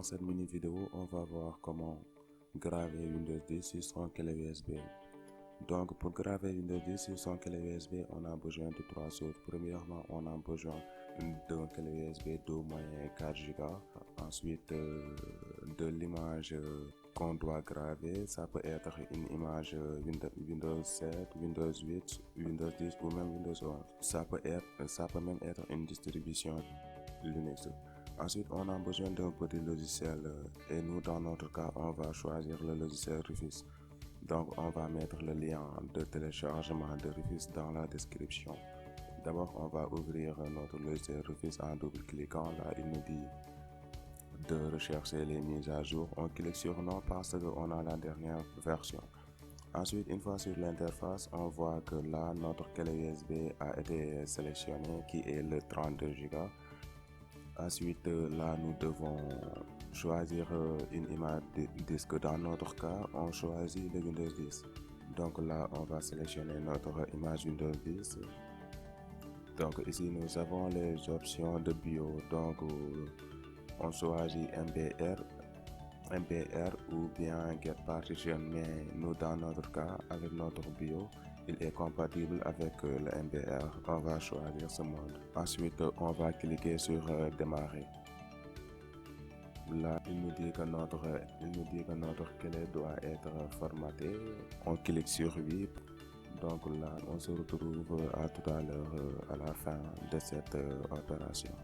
Dans cette mini vidéo, on va voir comment graver Windows 10 sur son clé USB. Donc pour graver Windows 10 sur son clé USB, on a besoin de trois choses. Premièrement, on a besoin d'un clé USB d'au moins 4 Go. Ensuite, de l'image qu'on doit graver. Ça peut être une image Windows 7, Windows 8, Windows 10 ou même Windows 11. Ça peut même être une distribution Linux. Ensuite, on a besoin d'un petit logiciel et nous, dans notre cas, on va choisir le logiciel Rufus. Donc, on va mettre le lien de téléchargement de Rufus dans la description. D'abord, on va ouvrir notre logiciel Rufus en double-cliquant. Là, il nous dit de rechercher les mises à jour. On clique sur non parce qu'on a la dernière version. Ensuite, une fois sur l'interface, on voit que là, notre clé USB a été sélectionnée qui est le 32 Go. Ensuite, là, nous devons choisir une image de disque. Dans notre cas, on choisit le Windows 10. Donc là, on va sélectionner notre image Windows 10. Donc ici, nous avons les options de bio. Donc, on choisit MBR ou bien Get Partition. Mais nous, dans notre cas, avec notre bio, il est compatible avec le MBR. On va choisir ce mode. Ensuite, on va cliquer sur démarrer. Là, il nous dit que notre clé doit être formatée. On clique sur oui. Donc là, on se retrouve à tout à l'heure à la fin de cette opération.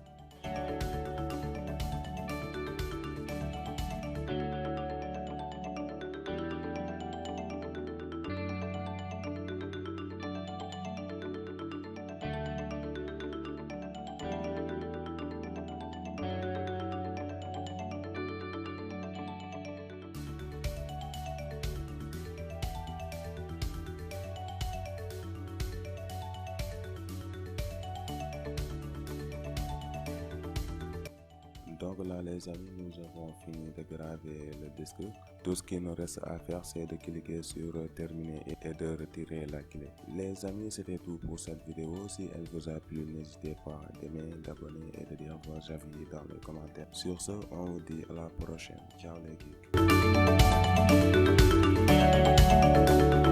Donc là les amis, nous avons fini de graver le disque. Tout ce qu'il nous reste à faire, c'est de cliquer sur terminer et de retirer la clé. Les amis, c'était tout pour cette vidéo. Si elle vous a plu, n'hésitez pas d'aimer, d'abonner et de dire vos avis dans les commentaires. Sur ce, on vous dit à la prochaine. Ciao les geeks.